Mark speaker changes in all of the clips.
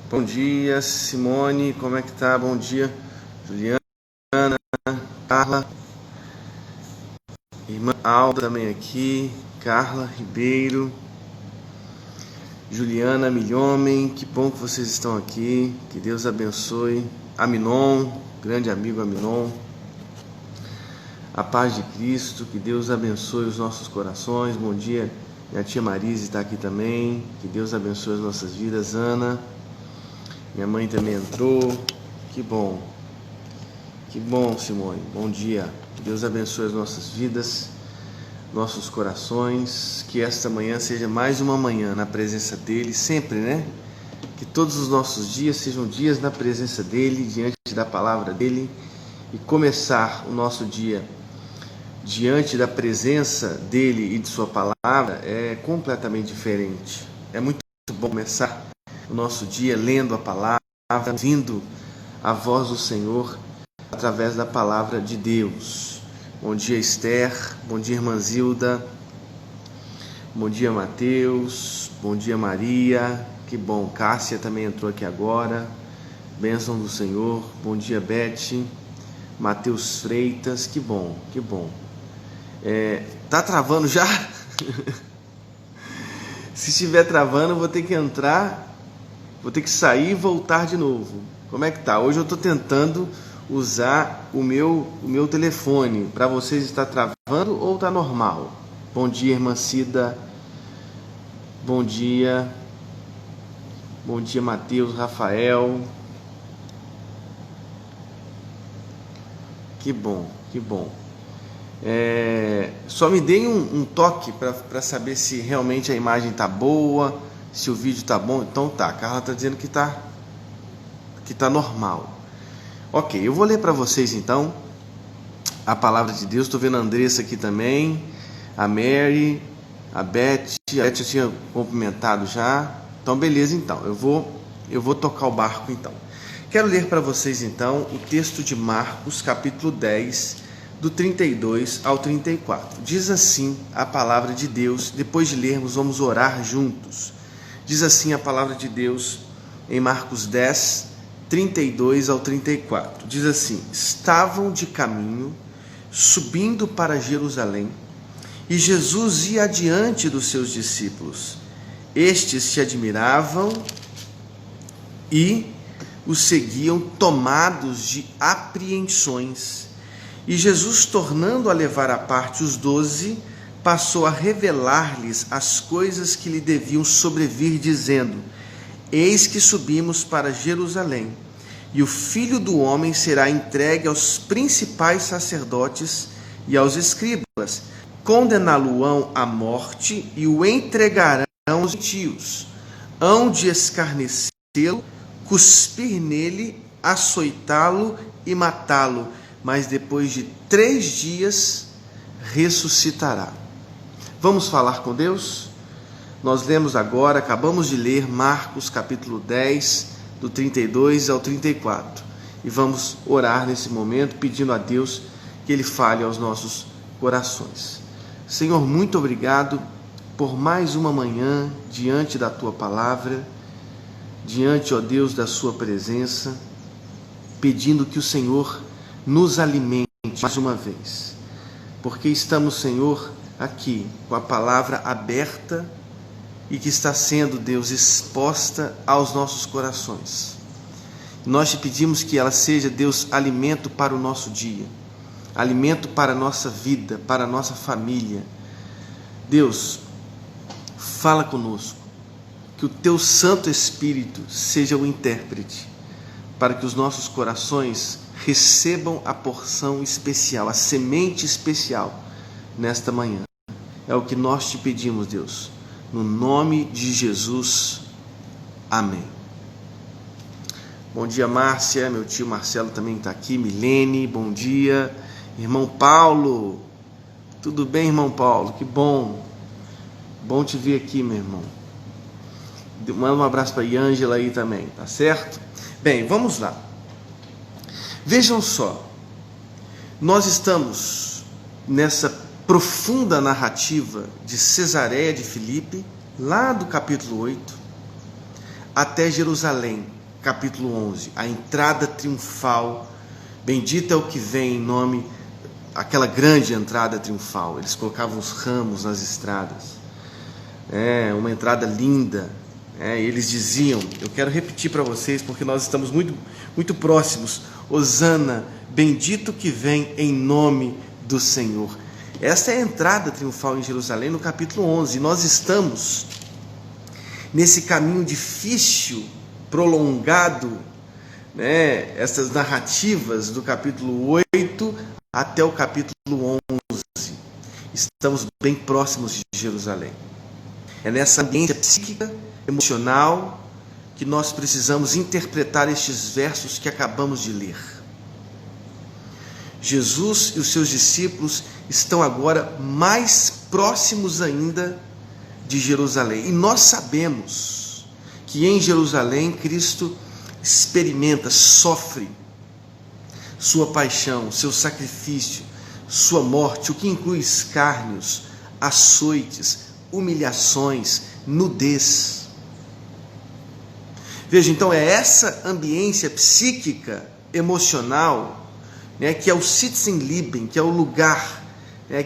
Speaker 1: Bom dia, Simone, como é que tá? Bom dia, Juliana, Carla, irmã Alda também aqui, Carla Ribeiro, Juliana Milhomem, que bom que vocês estão aqui, que Deus abençoe. Aminon, grande amigo Aminon, a paz de Cristo, que Deus abençoe os nossos corações. Bom dia, minha tia Marise está aqui também, que Deus abençoe as nossas vidas. Ana, minha mãe também entrou, que bom, Simone, bom dia, que Deus abençoe as nossas vidas, nossos corações, que esta manhã seja mais uma manhã na presença dEle, sempre, né? Que todos os nossos dias sejam dias na presença dEle, diante da palavra dEle, e começar o nosso dia diante da presença dEle e de sua palavra é completamente diferente. É muito bom começar o nosso dia lendo a palavra, ouvindo a voz do Senhor através da palavra de Deus. Bom dia, Esther, bom dia, irmã Zilda, bom dia, Mateus, bom dia, Maria, que bom, Cássia também entrou aqui agora, bênção do Senhor, bom dia, Beth, Mateus Freitas, que bom, tá travando já? Se estiver travando, eu vou ter que entrar, vou ter que sair e voltar de novo. Como é que tá? Hoje eu estou tentando usar o meu telefone. Para vocês, está travando ou está normal? Bom dia, irmã Cida. Bom dia, Mateus, Rafael. Que bom. Só me deem um toque para saber se realmente a imagem está boa, se o vídeo está bom. Então tá, a Carla está dizendo que tá normal. Ok, eu vou ler para vocês então a palavra de Deus. Estou vendo a Andressa aqui também, a Mary, a Beth eu tinha cumprimentado já. Então beleza, então eu vou tocar o barco então. Quero ler para vocês então o texto de Marcos, capítulo 10, do 32 ao 34. Diz assim a palavra de Deus. Depois de lermos, vamos orar juntos. Diz assim a palavra de Deus em Marcos 10, 32 ao 34. Diz assim: estavam de caminho, subindo para Jerusalém, e Jesus ia adiante dos seus discípulos. Estes se admiravam e o seguiam, tomados de apreensões. E Jesus, tornando a levar à parte os 12, passou a revelar-lhes as coisas que lhe deviam sobrevir, dizendo: eis que subimos para Jerusalém, e o Filho do Homem será entregue aos principais sacerdotes e aos escribas. Condená-lo-ão à morte e o entregarão aos gentios. Hão de escarnecê-lo, cuspir nele, açoitá-lo e matá-lo, mas depois de 3 dias ressuscitará. Vamos falar com Deus? Nós lemos agora, acabamos de ler Marcos capítulo 10, do 32 ao 34. E vamos orar nesse momento, pedindo a Deus que Ele fale aos nossos corações. Senhor, muito obrigado por mais uma manhã diante da Tua palavra, diante, ó Deus, da Sua presença, pedindo que o Senhor nos alimente mais uma vez, porque estamos, Senhor, aqui com a palavra aberta e que está sendo, Deus, exposta aos nossos corações. Nós te pedimos que ela seja, Deus, alimento para o nosso dia, alimento para a nossa vida, para a nossa família. Deus, fala conosco, que o Teu Santo Espírito seja o intérprete, para que os nossos corações recebam a porção especial, a semente especial nesta manhã. É o que nós te pedimos, Deus, no nome de Jesus. Amém. Bom dia, Márcia, meu tio Marcelo também está aqui, Milene, bom dia. Irmão Paulo, tudo bem, irmão Paulo? Que bom te ver aqui, meu irmão. Manda um abraço para a Ângela aí também, tá certo? Bem, vamos lá. Vejam só, nós estamos nessa profunda narrativa de Cesareia de Filipe, lá do capítulo 8, até Jerusalém, capítulo 11, a entrada triunfal. Bendito é o que vem em nome, aquela grande entrada triunfal. Eles colocavam os ramos nas estradas. Uma entrada linda. Eles diziam, eu quero repetir para vocês, porque nós estamos muito, muito próximos: Hosana, bendito que vem em nome do Senhor. Esta é a entrada triunfal em Jerusalém no capítulo 11. Nós estamos nesse caminho difícil, prolongado, essas narrativas do capítulo 8 até o capítulo 11. Estamos bem próximos de Jerusalém. É nessa ambiência psíquica, emocional, que nós precisamos interpretar estes versos que acabamos de ler. Jesus e os seus discípulos estão agora mais próximos ainda de Jerusalém. E nós sabemos que em Jerusalém Cristo experimenta, sofre sua paixão, seu sacrifício, sua morte, o que inclui escárnios, açoites, humilhações, nudez. Veja, então é essa ambiência psíquica, emocional, que é o Sitzenleben, que é o lugar,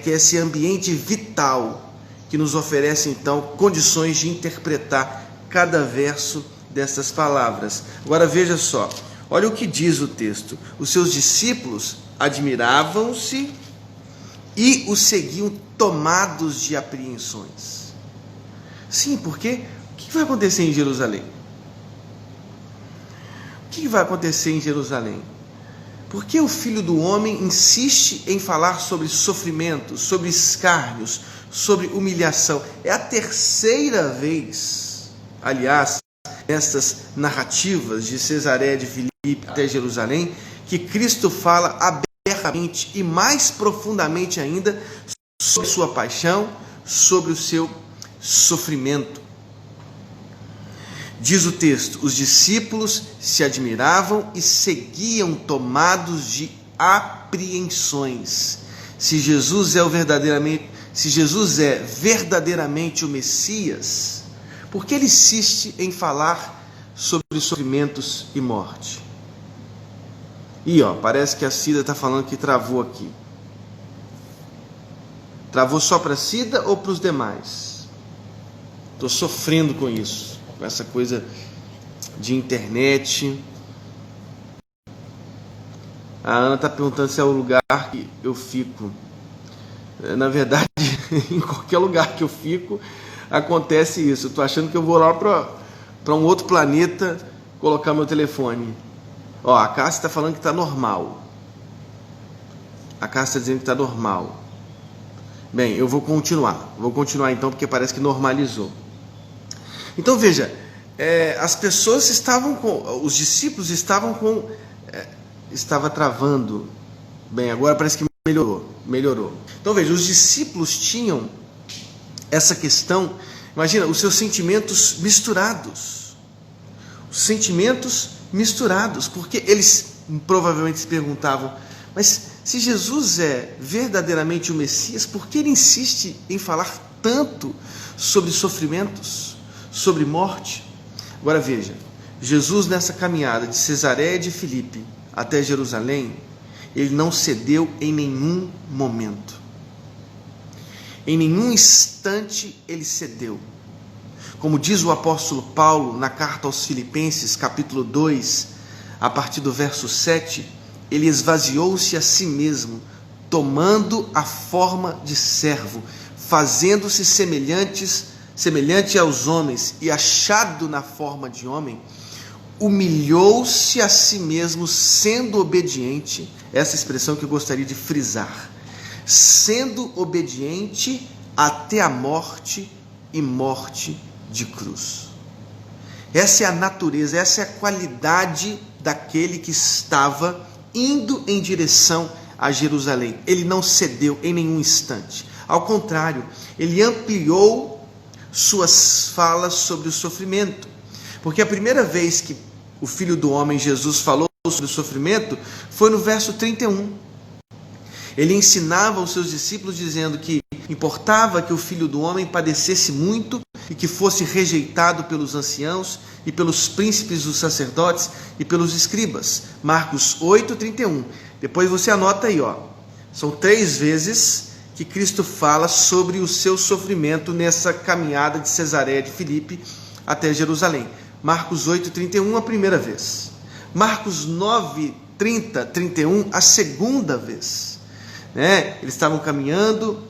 Speaker 1: que é esse ambiente vital que nos oferece então condições de interpretar cada verso dessas palavras. Agora veja só, olha o que diz o texto: os seus discípulos admiravam-se e o seguiam tomados de apreensões. Sim, porque o que vai acontecer em Jerusalém? O que vai acontecer em Jerusalém? Por que o Filho do Homem insiste em falar sobre sofrimento, sobre escárnios, sobre humilhação? É a terceira vez, aliás, nessas narrativas de Cesareia de Filipe até Jerusalém, que Cristo fala abertamente e mais profundamente ainda sobre sua paixão, sobre o seu sofrimento. Diz o texto: os discípulos se admiravam e seguiam tomados de apreensões. Se Jesus é verdadeiramente o Messias, por que ele insiste em falar sobre sofrimentos e morte? Parece que a Cida está falando que travou aqui. Travou só para a Cida ou para os demais? Estou sofrendo com isso, com essa coisa de internet. A Ana está perguntando se é o lugar que eu fico. Na verdade, em qualquer lugar que eu fico, acontece isso. Eu estou achando que eu vou lá para um outro planeta colocar meu telefone. A Cássia está falando que está normal. A Cássia está dizendo que está normal. Bem, eu vou continuar. Vou continuar então, porque parece que normalizou. Então veja, as pessoas estavam com... Os discípulos estavam com... Estava travando. Bem, agora parece que melhorou. Então veja, os discípulos tinham essa questão, imagina, os seus sentimentos misturados. Os sentimentos misturados, porque eles provavelmente se perguntavam: mas se Jesus é verdadeiramente o Messias, por que ele insiste em falar tanto sobre sofrimentos, sobre morte? Agora veja, Jesus nessa caminhada de Cesareia de Filipe até Jerusalém, ele não cedeu em nenhum momento. Em nenhum instante ele cedeu. Como diz o apóstolo Paulo na carta aos Filipenses, capítulo 2, a partir do verso 7, ele esvaziou-se a si mesmo, tomando a forma de servo, fazendo-se semelhante aos homens, e achado na forma de homem, humilhou-se a si mesmo, sendo obediente. Essa expressão que eu gostaria de frisar: sendo obediente até a morte, e morte de cruz. Essa é a natureza, essa é a qualidade daquele que estava indo em direção a Jerusalém. Ele não cedeu em nenhum instante. Ao contrário, ele ampliou suas falas sobre o sofrimento. Porque a primeira vez que o Filho do Homem, Jesus, falou sobre o sofrimento foi no verso 31. Ele ensinava aos seus discípulos dizendo que Importava que o Filho do Homem padecesse muito e que fosse rejeitado pelos anciãos e pelos príncipes dos sacerdotes e pelos escribas. Marcos 8:31. Depois você anota aí, ó. São 3 vezes que Cristo fala sobre o seu sofrimento nessa caminhada de Cesareia de Filipe até Jerusalém. Marcos 8:31, a primeira vez. Marcos 9:30, 31, a segunda vez. Eles estavam caminhando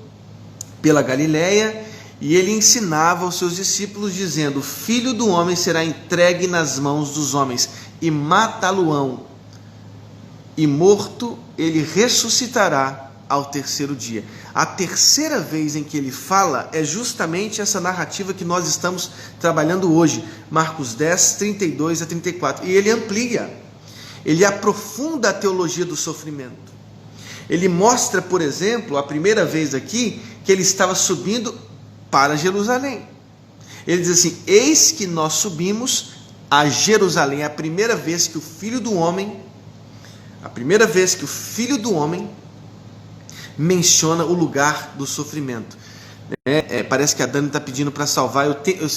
Speaker 1: pela Galileia e ele ensinava aos seus discípulos dizendo: o Filho do Homem será entregue nas mãos dos homens e matá-lo-ão, e morto ele ressuscitará ao terceiro dia. A terceira vez em que ele fala é justamente essa narrativa que nós estamos trabalhando hoje, Marcos 10, 32 a 34. E ele amplia, ele aprofunda a teologia do sofrimento. Ele mostra, por exemplo, a primeira vez aqui, que ele estava subindo para Jerusalém. Ele diz assim: eis que nós subimos a Jerusalém. É a primeira vez que o Filho do Homem menciona o lugar do sofrimento. Parece que a Dani está pedindo para salvar.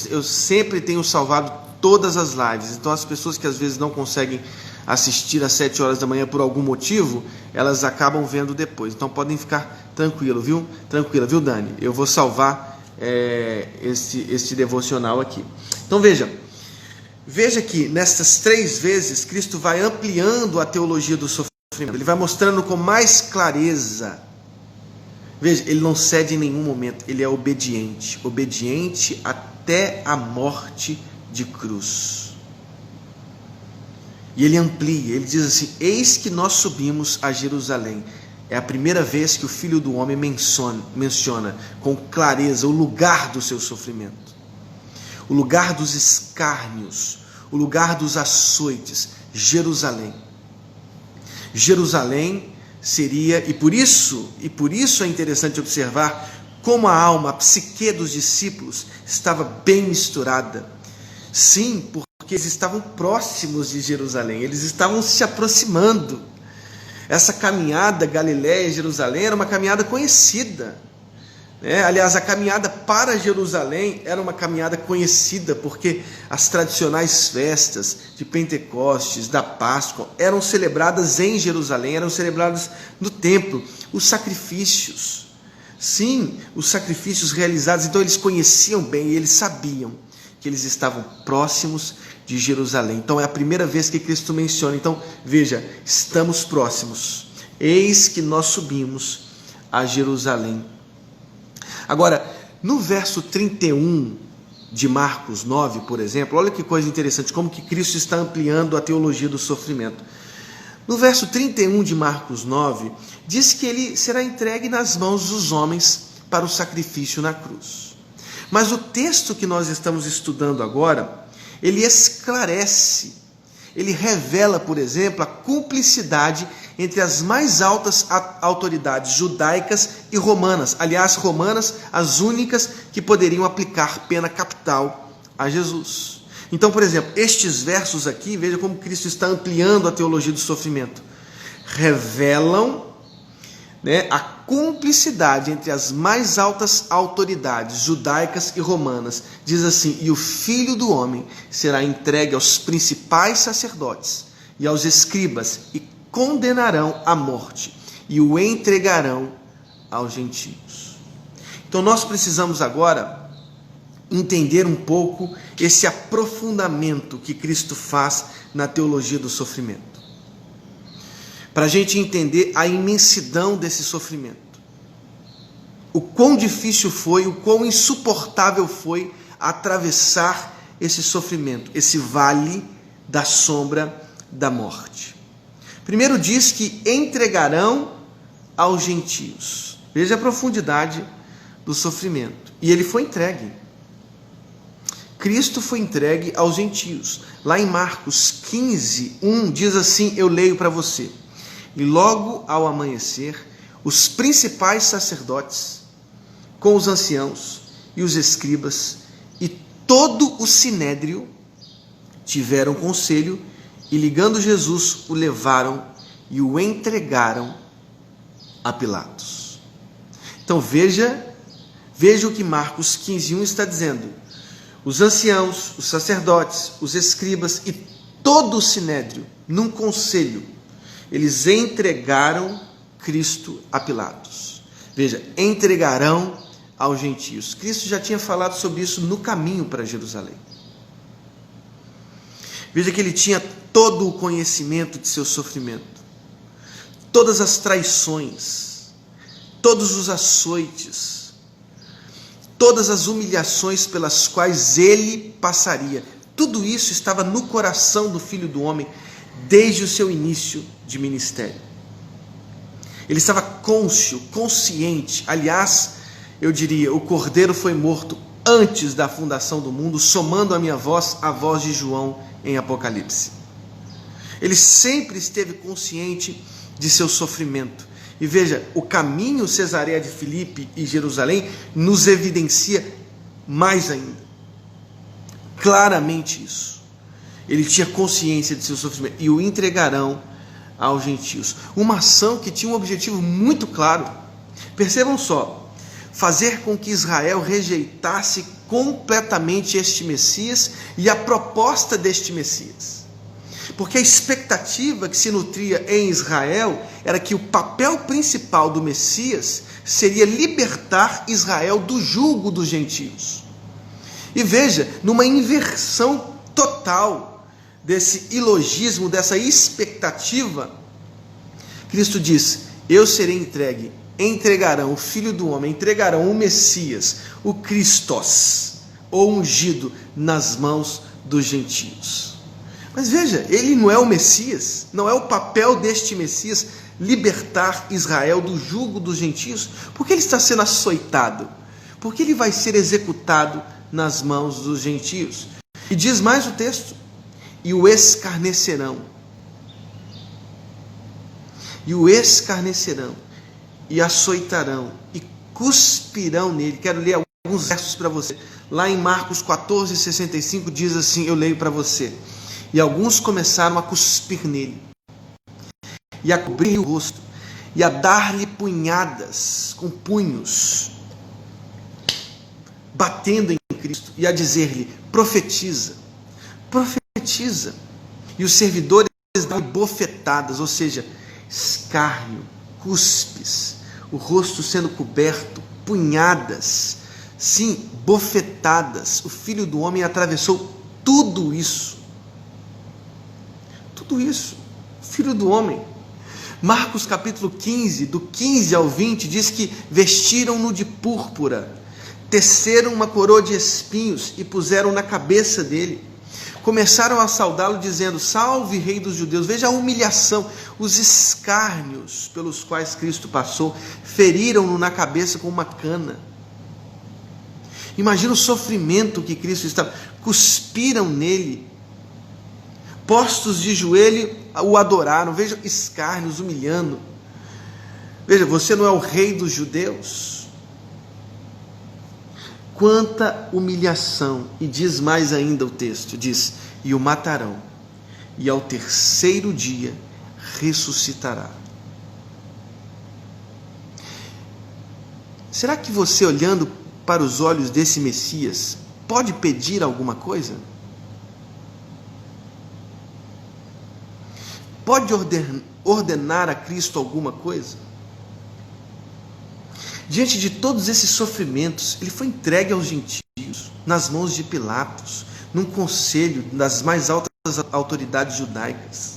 Speaker 1: Eu sempre tenho salvado todas as lives. Então as pessoas que às vezes não conseguem assistir às 7 horas da manhã por algum motivo, elas acabam vendo depois. Então podem ficar tranquila, viu, Dani? Eu vou salvar este devocional aqui. Então veja que nestas 3 vezes Cristo vai ampliando a teologia do sofrimento. Ele vai mostrando com mais clareza. Veja, ele não cede em nenhum momento, ele é obediente até a morte de cruz. E ele amplia, ele diz assim: eis que nós subimos a Jerusalém. É a primeira vez que o Filho do Homem menciona com clareza o lugar do seu sofrimento, o lugar dos escárnios, o lugar dos açoites, Jerusalém. Jerusalém seria, e por isso é interessante observar como a alma, a psique dos discípulos estava bem misturada. Sim, porque eles estavam próximos de Jerusalém, eles estavam se aproximando. Essa caminhada Galileia e Jerusalém era uma caminhada conhecida. Aliás, a caminhada para Jerusalém era uma caminhada conhecida, porque as tradicionais festas de Pentecostes, da Páscoa, eram celebradas em Jerusalém, eram celebradas no templo. Os sacrifícios, sim, os sacrifícios realizados, então eles conheciam bem e eles sabiam que eles estavam próximos de Jerusalém. Então é a primeira vez que Cristo menciona. Então veja, estamos próximos, eis que nós subimos a Jerusalém. Agora, no verso 31 de Marcos 9, por exemplo, olha que coisa interessante, como que Cristo está ampliando a teologia do sofrimento. No verso 31 de Marcos 9, diz que ele será entregue nas mãos dos homens para o sacrifício na cruz. Mas o texto que nós estamos estudando agora, ele esclarece, ele revela, por exemplo, a cumplicidade entre as mais altas autoridades judaicas e romanas. Aliás, romanas, as únicas que poderiam aplicar pena capital a Jesus. Então, por exemplo, estes versos aqui, veja como Cristo está ampliando a teologia do sofrimento. Revelam a cumplicidade entre as mais altas autoridades judaicas e romanas. Diz assim: e o Filho do Homem será entregue aos principais sacerdotes e aos escribas, e condenarão à morte, e o entregarão aos gentios. Então nós precisamos agora entender um pouco esse aprofundamento que Cristo faz na teologia do sofrimento, para a gente entender a imensidão desse sofrimento, o quão difícil foi, o quão insuportável foi atravessar esse sofrimento, esse vale da sombra da morte. Primeiro diz que entregarão aos gentios. Veja a profundidade do sofrimento. E ele foi entregue. Cristo foi entregue aos gentios. Lá em Marcos 15, 1, diz assim, eu leio para você: e logo ao amanhecer, os principais sacerdotes, com os anciãos e os escribas, e todo o sinédrio, tiveram conselho, e ligando Jesus, o levaram e o entregaram a Pilatos. Então veja Veja o que Marcos 15:1 está dizendo. Os anciãos, os sacerdotes, os escribas e todo o sinédrio, num conselho, eles entregaram Cristo a Pilatos. Veja, entregarão aos gentios. Cristo já tinha falado sobre isso no caminho para Jerusalém. Veja que ele tinha todo o conhecimento de seu sofrimento, todas as traições, todos os açoites, todas as humilhações pelas quais ele passaria. Tudo isso estava no coração do Filho do Homem desde o seu início de ministério. Ele estava consciente. Aliás, eu diria, o Cordeiro foi morto antes da fundação do mundo, somando a minha voz à voz de João em Apocalipse. Ele sempre esteve consciente de seu sofrimento. E veja, o caminho Cesareia de Filipe e Jerusalém nos evidencia mais ainda, claramente isso. Ele tinha consciência de seu sofrimento e o entregarão aos gentios. Uma ação que tinha um objetivo muito claro. Percebam só, fazer com que Israel rejeitasse completamente este Messias e a proposta deste Messias. Porque a expectativa que se nutria em Israel era que o papel principal do Messias seria libertar Israel do jugo dos gentios. E veja, numa inversão total desse ilogismo, dessa expectativa, Cristo diz: eu serei entregue, entregarão o Filho do Homem, entregarão o Messias, o Christos, ou ungido, nas mãos dos gentios. Mas veja, ele não é o Messias, não é o papel deste Messias libertar Israel do jugo dos gentios. Por que ele está sendo açoitado? Porque ele vai ser executado nas mãos dos gentios. E diz mais o texto: e o escarnecerão. E o escarnecerão, e açoitarão, e cuspirão nele. Quero ler alguns versos para você. Lá em Marcos 14:65 diz assim, eu leio para você: e alguns começaram a cuspir nele, e a cobrir-lhe o rosto, e a dar-lhe punhadas com punhos, batendo em Cristo, e a dizer-lhe: profetiza, profetiza. E os servidores dão bofetadas, ou seja, escárnio, cuspes, o rosto sendo coberto, punhadas, sim, bofetadas. O Filho do Homem atravessou tudo isso. Tudo isso, Filho do Homem. Marcos capítulo 15, do 15 ao 20, diz que vestiram-no de púrpura, teceram uma coroa de espinhos e puseram na cabeça dele. Começaram a saudá-lo dizendo: salve, Rei dos Judeus. Veja a humilhação, os escárnios pelos quais Cristo passou. Feriram-no na cabeça com uma cana. Imagina o sofrimento que Cristo estava. Cuspiram nele. Postos de joelho, o adoraram. Veja, escárnios, humilhando. Veja, você não é o Rei dos Judeus? Quanta humilhação. E diz mais ainda o texto, diz: e o matarão, e ao terceiro dia ressuscitará. Será que você, olhando para os olhos desse Messias, pode pedir alguma coisa? Pode ordenar a Cristo alguma coisa? Diante de todos esses sofrimentos, ele foi entregue aos gentios, nas mãos de Pilatos, num conselho das mais altas autoridades judaicas.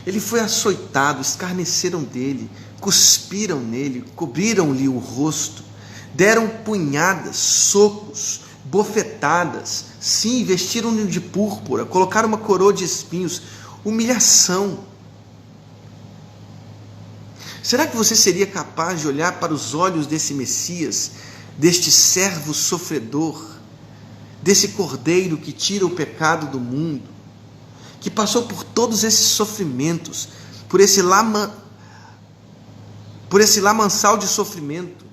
Speaker 1: Ele foi açoitado, escarneceram dele, cuspiram nele, cobriram-lhe o rosto, deram punhadas, socos, bofetadas, sim, vestiram-no de púrpura, colocaram uma coroa de espinhos, humilhação. Será que você seria capaz de olhar para os olhos desse Messias, deste servo sofredor, desse Cordeiro que tira o pecado do mundo, que passou por todos esses sofrimentos, por esse lamaçal de sofrimento,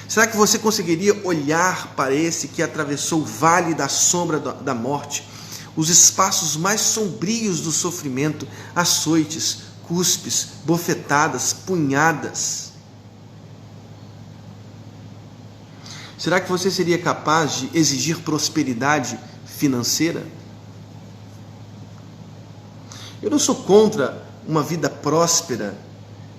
Speaker 1: será que você conseguiria olhar para esse que atravessou o vale da sombra da morte, os espaços mais sombrios do sofrimento, açoites, cuspes, bofetadas, punhadas? Será que você seria capaz de exigir prosperidade financeira? Eu não sou contra uma vida próspera.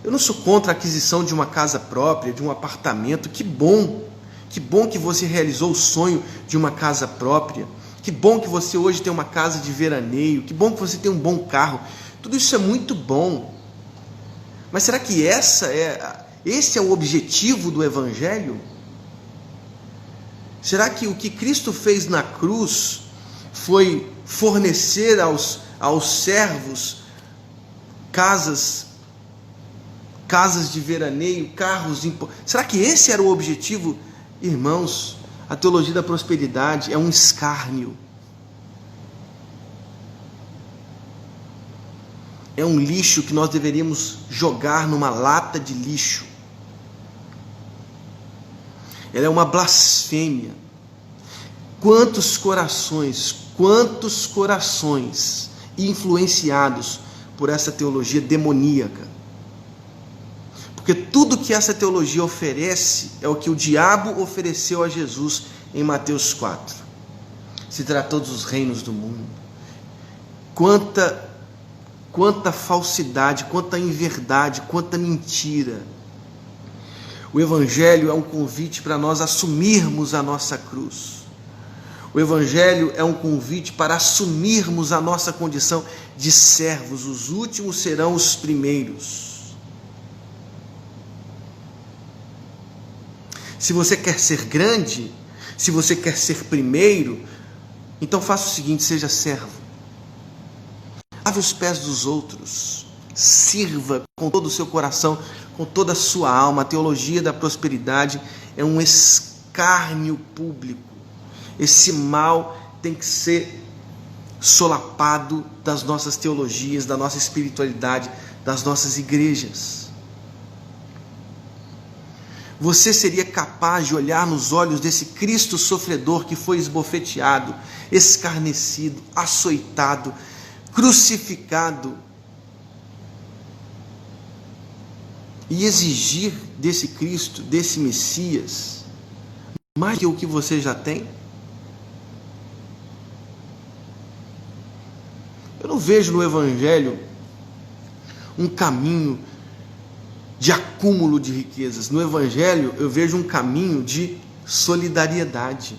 Speaker 1: Eu não sou contra a aquisição de uma casa própria, de um apartamento. Que bom! Que bom que você realizou o sonho de uma casa própria. Que bom que você hoje tem uma casa de veraneio. Que bom que você tem um bom carro. Tudo isso é muito bom. Mas será que esse é o objetivo do Evangelho? Será que o que Cristo fez na cruz foi fornecer aos servos casas de veraneio, carros? Será que esse era o objetivo? Irmãos, a teologia da prosperidade é um escárnio. É um lixo que nós deveríamos jogar numa lata de lixo. Ela é uma blasfêmia. Quantos corações influenciados por essa teologia demoníaca? Porque tudo que essa teologia oferece é o que o diabo ofereceu a Jesus em Mateus 4. Se tratou dos reinos do mundo. Quanta falsidade, quanta inverdade, quanta mentira. O Evangelho é um convite para nós assumirmos a nossa cruz. O Evangelho é um convite para assumirmos a nossa condição de servos. Os últimos serão os primeiros. Se você quer ser grande, se você quer ser primeiro, então faça o seguinte: seja servo. Lave os pés dos outros. Sirva com todo o seu coração, com toda a sua alma. A teologia da prosperidade é um escárnio público. Esse mal tem que ser solapado das nossas teologias, da nossa espiritualidade, das nossas igrejas. Você seria capaz de olhar nos olhos desse Cristo sofredor que foi esbofeteado, escarnecido, açoitado, crucificado, e exigir desse Cristo, desse Messias, mais que o que você já tem? Eu não vejo no Evangelho um caminho de acúmulo de riquezas. No Evangelho eu vejo um caminho de solidariedade.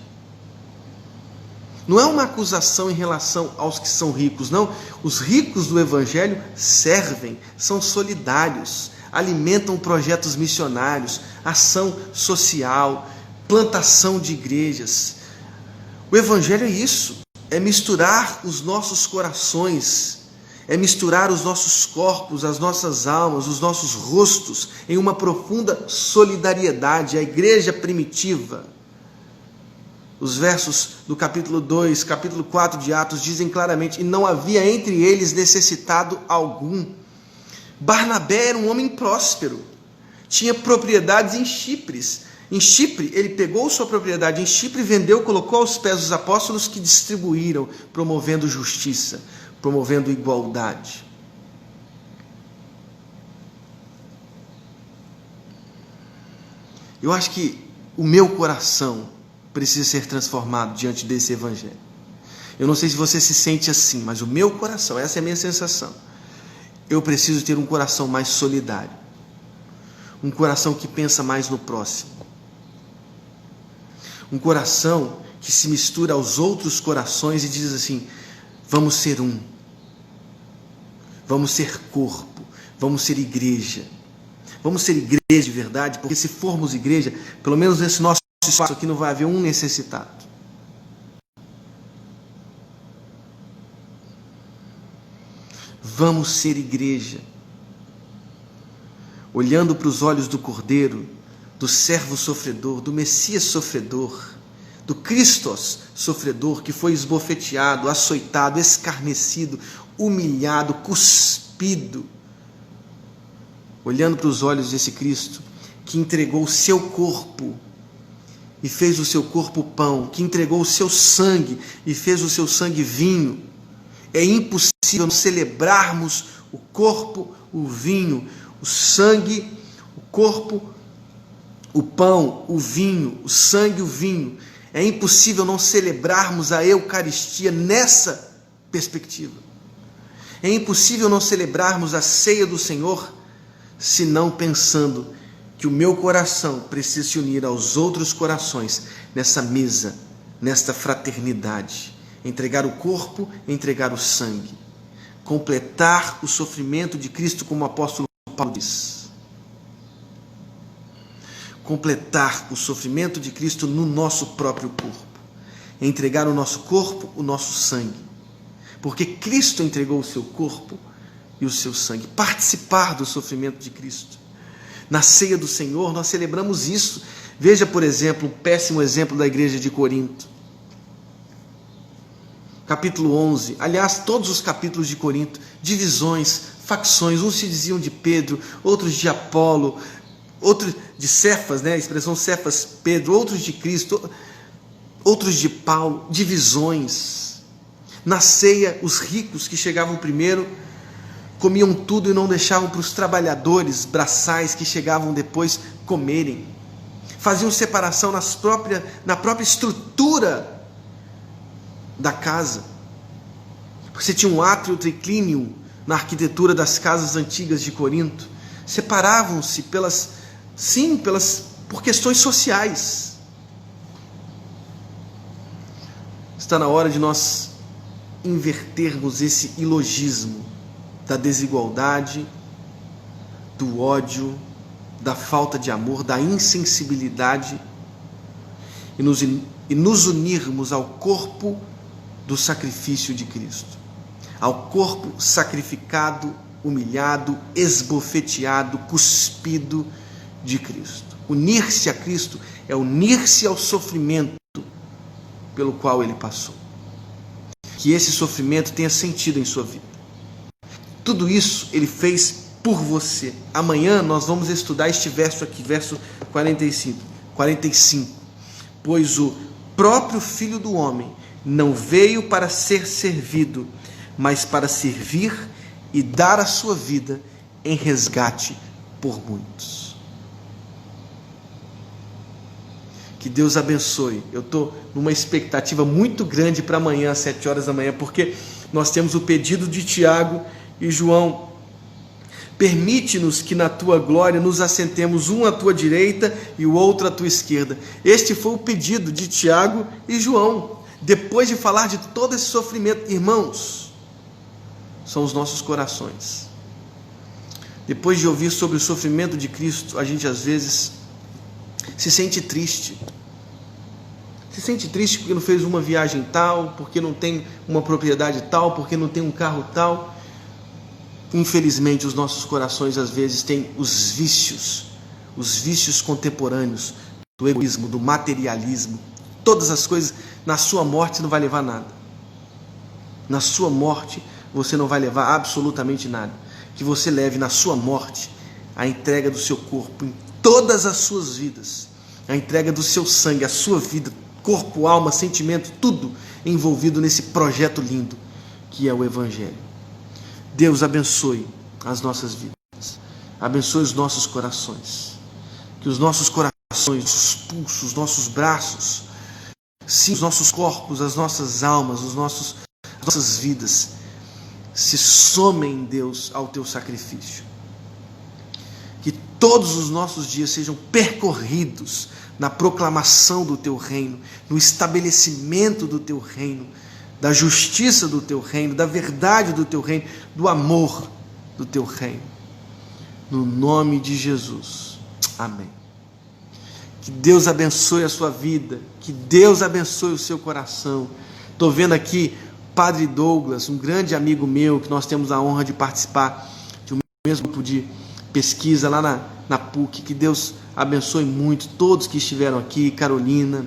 Speaker 1: Não é uma acusação em relação aos que são ricos, não. Os ricos do Evangelho servem, são solidários, alimentam projetos missionários, ação social, plantação de igrejas. O Evangelho é isso, é misturar os nossos corações, é misturar os nossos corpos, as nossas almas, os nossos rostos em uma profunda solidariedade. A igreja primitiva, os versos do capítulo 2, capítulo 4 de Atos dizem claramente: e não havia entre eles necessitado algum. Barnabé era um homem próspero, tinha propriedades em Chipre. Em Chipre, ele pegou sua propriedade em Chipre, vendeu, colocou aos pés dos apóstolos, que distribuíram, promovendo justiça, promovendo igualdade. Eu acho que o meu coração precisa ser transformado diante desse Evangelho. Eu não sei se você se sente assim, mas o meu coração, essa é a minha sensação. Eu preciso ter um coração mais solidário, um coração que pensa mais no próximo, um coração que se mistura aos outros corações e diz assim: vamos ser um, vamos ser corpo, vamos ser igreja de verdade, porque se formos igreja, pelo menos nesse nosso espaço aqui não vai haver um necessitado. Vamos ser igreja, olhando para os olhos do Cordeiro, do servo sofredor, do Messias sofredor, do Christos sofredor, que foi esbofeteado, açoitado, escarnecido, humilhado, cuspido. Olhando para os olhos desse Cristo, que entregou o seu corpo e fez o seu corpo pão, que entregou o seu sangue e fez o seu sangue vinho. É impossível celebrarmos o corpo, o vinho, o sangue, o corpo, o pão, o vinho, o sangue e o vinho. É impossível não celebrarmos a Eucaristia nessa perspectiva. É impossível não celebrarmos a ceia do Senhor se não pensando que o meu coração precisa se unir aos outros corações nessa mesa, nesta fraternidade. Entregar o corpo, entregar o sangue. Completar o sofrimento de Cristo, como o apóstolo Paulo diz. Completar o sofrimento de Cristo no nosso próprio corpo. Entregar o nosso corpo, o nosso sangue. Porque Cristo entregou o seu corpo e o seu sangue. Participar do sofrimento de Cristo. Na ceia do Senhor, nós celebramos isso. Veja, por exemplo, um péssimo exemplo da igreja de Corinto. Capítulo 11. Aliás, todos os capítulos de Corinto. Divisões, facções. Uns se diziam de Pedro, outros de Apolo, outros de Cefas, a expressão Cefas, Pedro, outros de Cristo, outros de Paulo. Divisões. Na ceia, os ricos que chegavam primeiro comiam tudo e não deixavam para os trabalhadores braçais que chegavam depois comerem. Faziam separação na própria estrutura da casa. Você tinha um átrio triclínio na arquitetura das casas antigas de Corinto. Separavam-se por questões sociais. Está na hora de nós invertermos esse ilogismo da desigualdade, do ódio, da falta de amor, da insensibilidade e nos unirmos ao corpo do sacrifício de Cristo, ao corpo sacrificado, humilhado, esbofeteado, cuspido de Cristo. Unir-se a Cristo é unir-se ao sofrimento pelo qual Ele passou. Que esse sofrimento tenha sentido em sua vida. Tudo isso Ele fez por você. Amanhã nós vamos estudar este verso aqui, verso 45. Pois o próprio Filho do Homem não veio para ser servido, mas para servir e dar a sua vida em resgate por muitos. Que Deus abençoe. Eu estou numa expectativa muito grande para amanhã, às 7 horas da manhã, porque nós temos o pedido de Tiago e João. Permite-nos que na tua glória nos assentemos um à tua direita e o outro à tua esquerda. Este foi o pedido de Tiago e João. Depois de falar de todo esse sofrimento, irmãos, são os nossos corações. Depois de ouvir sobre o sofrimento de Cristo, a gente às vezes se sente triste. Se sente triste porque não fez uma viagem tal, porque não tem uma propriedade tal, porque não tem um carro tal. Infelizmente, os nossos corações às vezes têm os vícios contemporâneos do egoísmo, do materialismo. Todas as coisas, na sua morte não vai levar nada. Na sua morte você não vai levar absolutamente nada. Que você leve na sua morte a entrega do seu corpo em todas as suas vidas, a entrega do seu sangue, a sua vida, corpo, alma, sentimento, tudo envolvido nesse projeto lindo que é o Evangelho. Deus abençoe as nossas vidas, abençoe os nossos corações, que os nossos corações, os pulsos, os nossos braços, sim, os nossos corpos, as nossas almas, as nossas vidas se somem, Deus, ao teu sacrifício. Que todos os nossos dias sejam percorridos na proclamação do teu reino, no estabelecimento do teu reino, da justiça do teu reino, da verdade do teu reino, do amor do teu reino. No nome de Jesus. Amém. Que Deus abençoe a sua vida, que Deus abençoe o seu coração. Estou vendo aqui Padre Douglas, um grande amigo meu, que nós temos a honra de participar de um mesmo grupo de pesquisa lá na PUC. Que Deus abençoe muito todos que estiveram aqui. Carolina,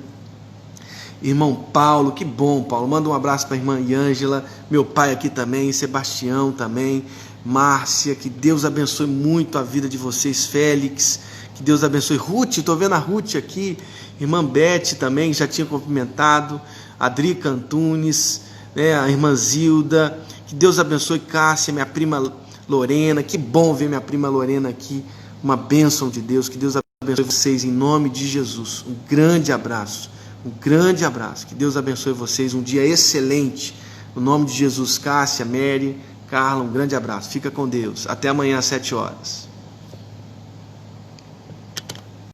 Speaker 1: irmão Paulo, que bom, Paulo, manda um abraço para a irmã Ângela, meu pai aqui também, Sebastião também, Márcia, que Deus abençoe muito a vida de vocês. Félix, que Deus abençoe. Ruth, estou vendo a Ruth aqui, irmã Beth também, já tinha cumprimentado, Adrica Antunes, a irmã Zilda, que Deus abençoe. Cássia, minha prima Lorena, que bom ver minha prima Lorena aqui. Uma bênção de Deus, que Deus abençoe vocês em nome de Jesus. Um grande abraço, que Deus abençoe vocês, um dia excelente, no nome de Jesus. Cássia, Mary, Carla, um grande abraço, fica com Deus, até amanhã às 7 horas.